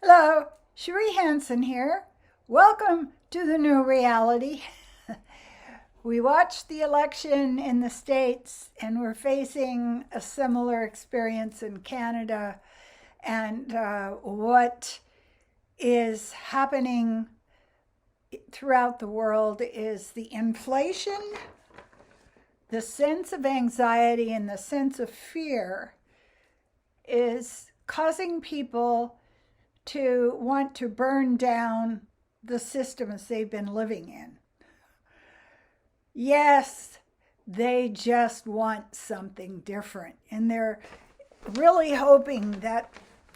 Hello, Cherie Hanson here. Welcome to the new reality. We watched the election in the States and we're facing a similar experience in Canada. And what is happening throughout the world is the inflation, the sense of anxiety, and the sense of fear is causing people to want to burn down the systems they've been living in. Yes, they just want something different. And they're really hoping that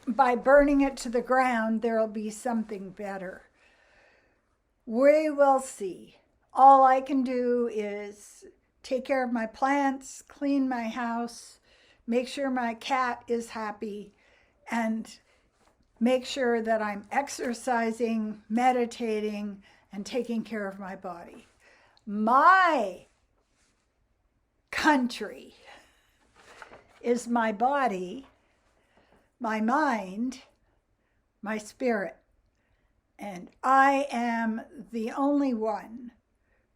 by burning it to the ground, there'll be something better. We will see. All I can do is take care of my plants, clean my house, make sure my cat is happy, and make sure that I'm exercising, meditating, and taking care of my body. My country is my body, my mind, my spirit. And I am the only one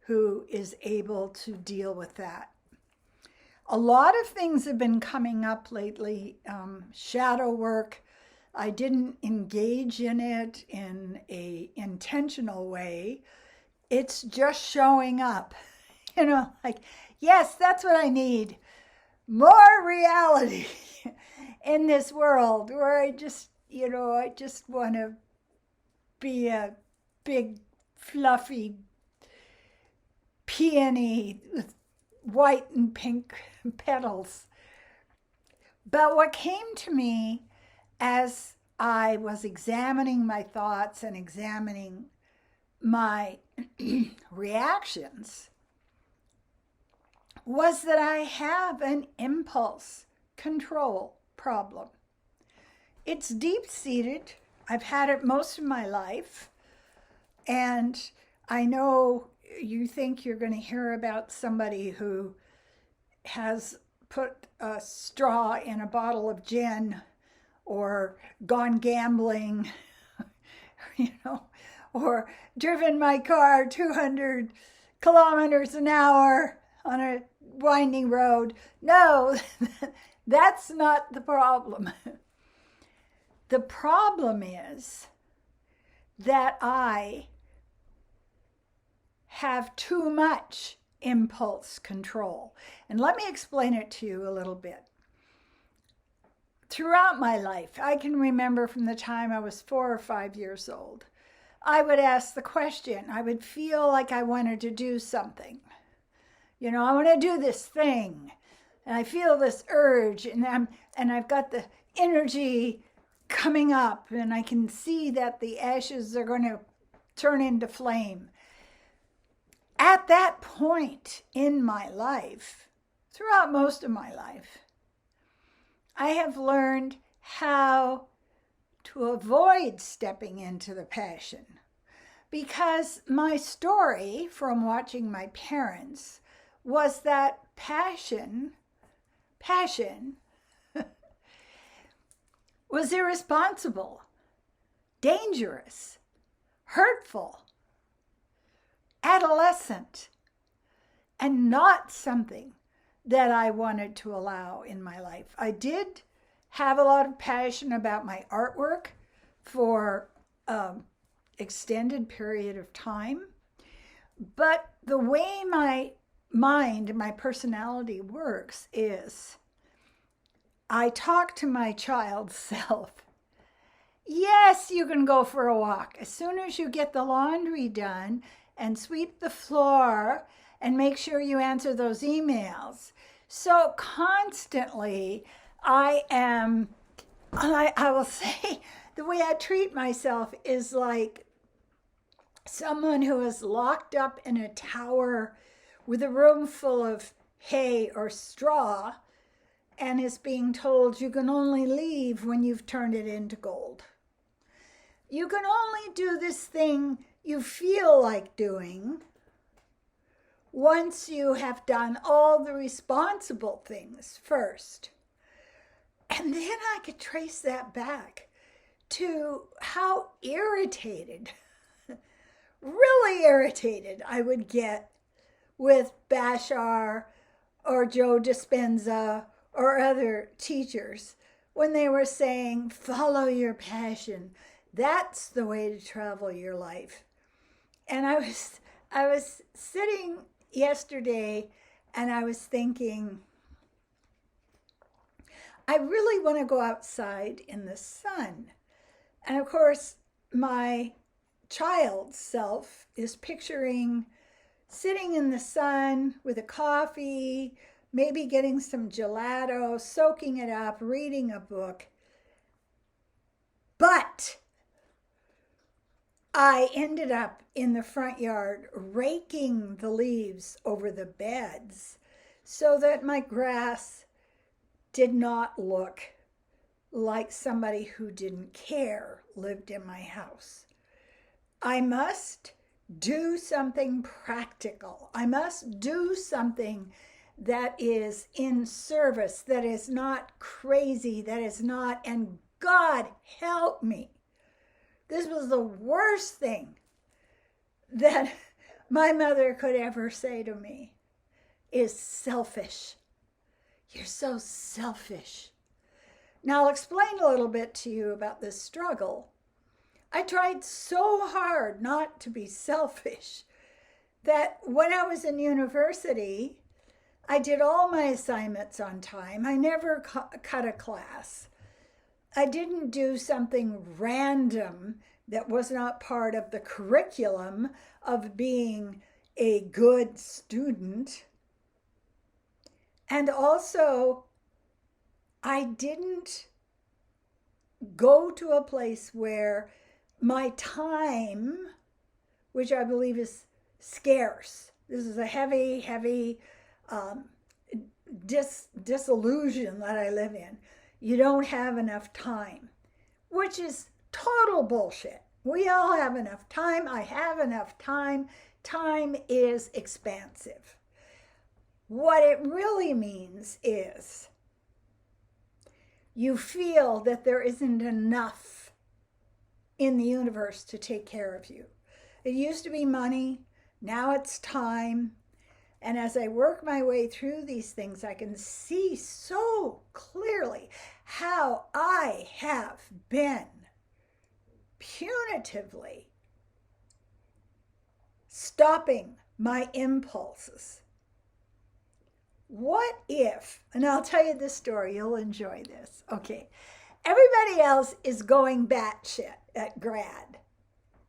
who is able to deal with that. A lot of things have been coming up lately, shadow work. I didn't engage in it in a intentional way. It's just showing up, like, yes, that's what I need. More reality in this world where I just want to be a big, fluffy peony with white and pink petals. But what came to me as I was examining my thoughts and examining my reactions was that I have an impulse control problem. It's deep-seated. I've had it most of my life. And I know you think you're going to hear about somebody who has put a straw in a bottle of gin or gone gambling, or driven my car 200 kilometers an hour on a winding road. No, that's not the problem. The problem is that I have too much impulse control. And let me explain it to you a little bit. Throughout my life, I can remember from the time I was 4 or 5 years old, I would ask the question. I would feel like I wanted to do something. I want to do this thing. And I feel this urge, and I've got the energy coming up, and I can see that the ashes are going to turn into flame. At that point in my life, throughout most of my life, I have learned how to avoid stepping into the passion, because my story from watching my parents was that passion was irresponsible, dangerous, hurtful, adolescent, and not something that I wanted to allow in my life. I did have a lot of passion about my artwork for an extended period of time, but the way my mind, my personality works is I talk to my child self. Yes, you can go for a walk. As soon as you get the laundry done and sweep the floor and make sure you answer those emails. So constantly I will say, the way I treat myself is like someone who is locked up in a tower with a room full of hay or straw and is being told you can only leave when you've turned it into gold. You can only do this thing you feel like doing once you have done all the responsible things first. And then I could trace that back to how irritated, really irritated I would get with Bashar or Joe Dispenza or other teachers when they were saying, follow your passion. That's the way to travel your life. And I was sitting yesterday and I was thinking, I really want to go outside in the sun. And of course, my child self is picturing sitting in the sun with a coffee, maybe getting some gelato, soaking it up, reading a book. But I ended up in the front yard raking the leaves over the beds so that my grass did not look like somebody who didn't care lived in my house. I must do something practical. I must do something that is in service, that is not crazy, that is not, and God help me. This was the worst thing that my mother could ever say to me, is selfish. You're so selfish. Now I'll explain a little bit to you about this struggle. I tried so hard not to be selfish that when I was in university, I did all my assignments on time. I never cut a class. I didn't do something random that was not part of the curriculum of being a good student. And also, I didn't go to a place where my time, which I believe is scarce, this is a heavy disillusion that I live in. You don't have enough time, which is total bullshit. We all have enough time. I have enough time. Time is expansive. What it really means is you feel that there isn't enough in the universe to take care of you. It used to be money. Now it's time. And as I work my way through these things, I can see so clearly how I have been punitively stopping my impulses. What if, and I'll tell you this story, you'll enjoy this. Okay, everybody else is going batshit at grad.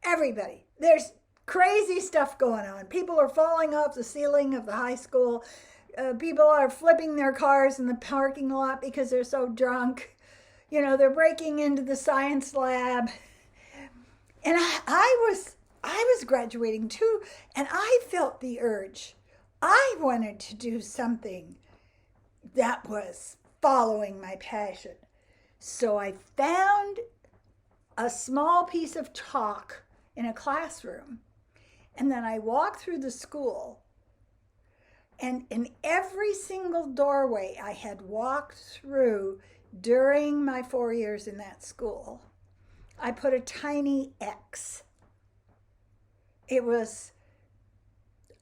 Everybody. There's crazy stuff going on. People are falling off the ceiling of the high school. People are flipping their cars in the parking lot because they're so drunk. You know, they're breaking into the science lab. And I was graduating too, and I felt the urge. I wanted to do something that was following my passion. So I found a small piece of chalk in a classroom, and then I walked through the school, and in every single doorway I had walked through during my 4 years in that school, I put a tiny X. It was,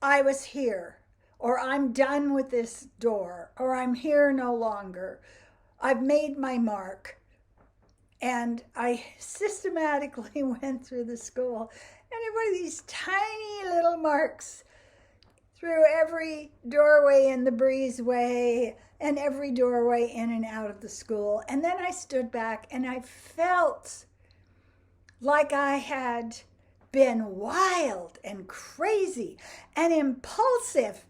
I was here, or I'm done with this door, or I'm here no longer. I've made my mark. And I systematically went through the school, and there were these tiny little marks through every doorway in the breezeway and every doorway in and out of the school. And then I stood back and I felt like I had been wild and crazy and impulsive,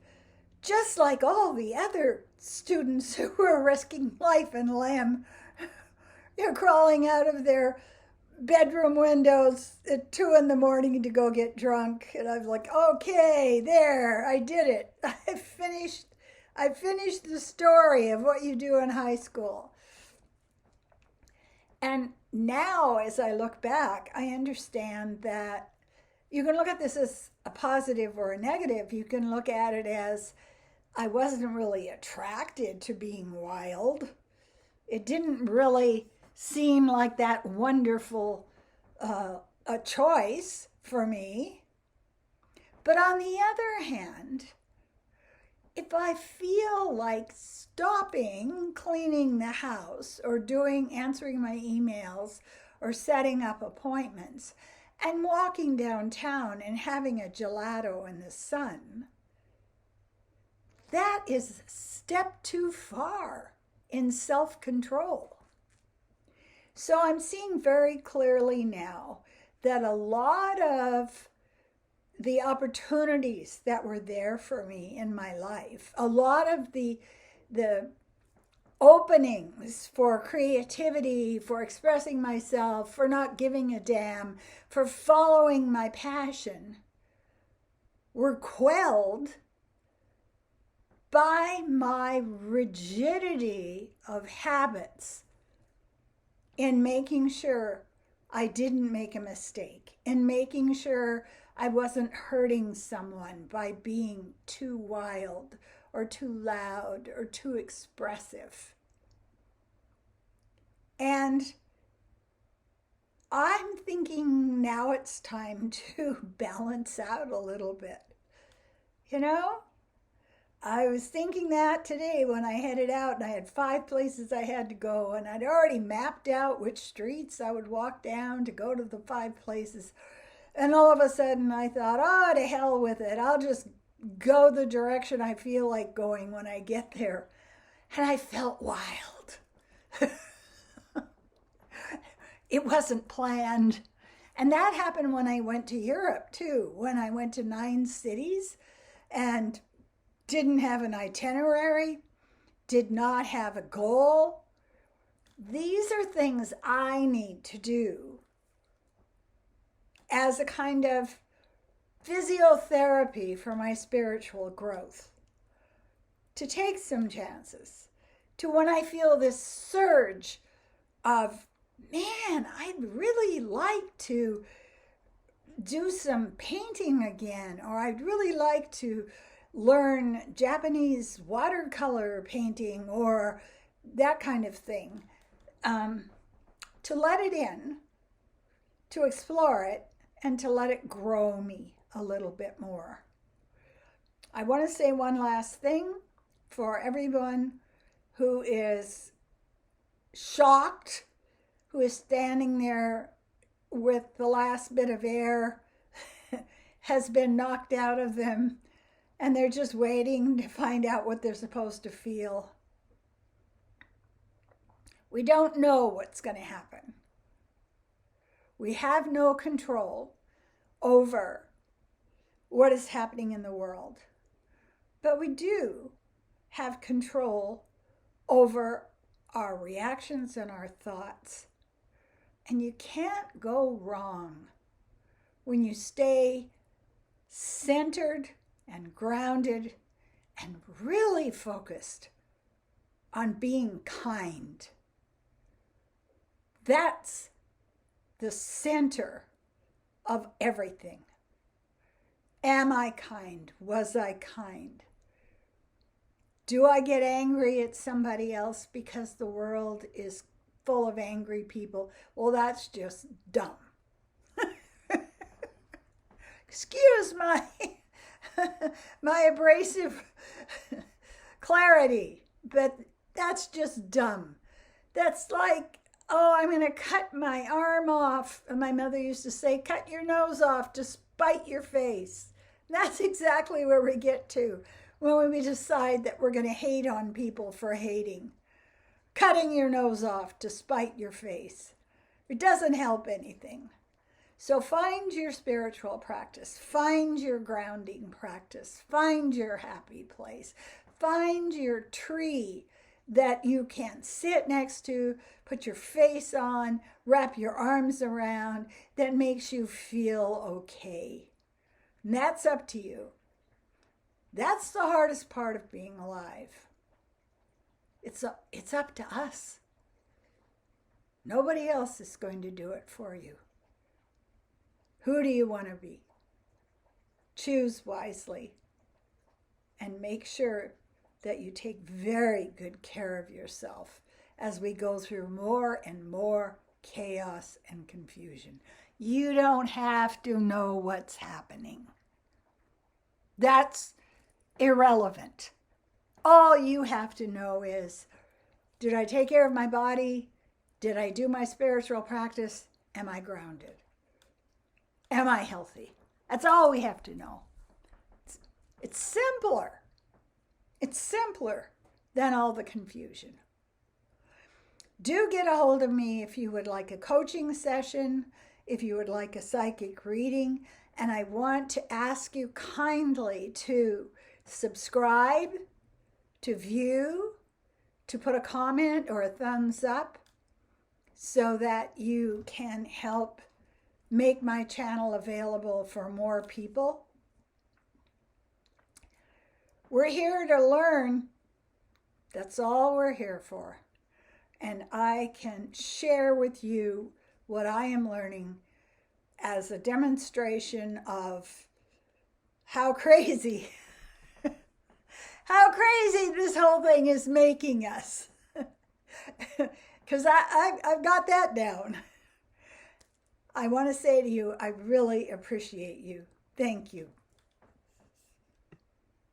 just like all the other students who were risking life and limb, crawling out of their bedroom windows at 2 a.m. to go get drunk. And I was like, okay, there, I did it. I finished the story of what you do in high school. And now, as I look back, I understand that you can look at this as a positive or a negative. You can look at it as I wasn't really attracted to being wild. It didn't really seem like that wonderful a choice for me. But on the other hand, if I feel like stopping cleaning the house or answering my emails or setting up appointments and walking downtown and having a gelato in the sun, that is a step too far in self-control. So I'm seeing very clearly now that a lot of the opportunities that were there for me in my life, a lot of the openings for creativity, for expressing myself, for not giving a damn, for following my passion, were quelled by my rigidity of habits in making sure I didn't make a mistake, in making sure I wasn't hurting someone by being too wild or too loud or too expressive. And I'm thinking now it's time to balance out a little bit. You know, I was thinking that today when I headed out, and I had 5 places I had to go, and I'd already mapped out which streets I would walk down to go to the 5 places. And all of a sudden I thought, oh, to hell with it. I'll just go the direction I feel like going when I get there. And I felt wild. It wasn't planned. And that happened when I went to Europe too, when I went to 9 cities and didn't have an itinerary, did not have a goal. These are things I need to do as a kind of physiotherapy for my spiritual growth. To take some chances. To when I feel this surge of, man, I'd really like to do some painting again, or I'd really like to learn Japanese watercolor painting or that kind of thing. To let it in, to explore it, and to let it grow me a little bit more. I want to say one last thing for everyone who is shocked, who is standing there with the last bit of air has been knocked out of them, and they're just waiting to find out what they're supposed to feel. We don't know what's going to happen. We have no control over what is happening in the world. But we do have control over our reactions and our thoughts. And you can't go wrong when you stay centered and grounded and really focused on being kind. That's the center of everything. Am I kind? Was I kind? Do I get angry at somebody else because the world is full of angry people? Well, that's just dumb. Excuse my abrasive clarity, but that's just dumb. That's like, oh, I'm going to cut my arm off. And my mother used to say, cut your nose off to spite your face. That's exactly where we get to when we decide that we're going to hate on people for hating. Cutting your nose off to spite your face. It doesn't help anything. So find your spiritual practice. Find your grounding practice. Find your happy place. Find your tree that you can sit next to, put your face on, wrap your arms around, that makes you feel okay. And that's up to you. That's the hardest part of being alive. It's up to us. Nobody else is going to do it for you. Who do you want to be? Choose wisely and make sure that you take very good care of yourself as we go through more and more chaos and confusion. You don't have to know what's happening. That's irrelevant. All you have to know is, did I take care of my body? Did I do my spiritual practice? Am I grounded? Am I healthy? That's all we have to know. It's simpler. It's simpler than all the confusion. Do get a hold of me if you would like a coaching session, if you would like a psychic reading, and I want to ask you kindly to subscribe, to view, to put a comment or a thumbs up so that you can help make my channel available for more people. We're here to learn. That's all we're here for. And I can share with you what I am learning as a demonstration of how crazy, how crazy this whole thing is making us. Because I've got that down. I want to say to you, I really appreciate you. Thank you.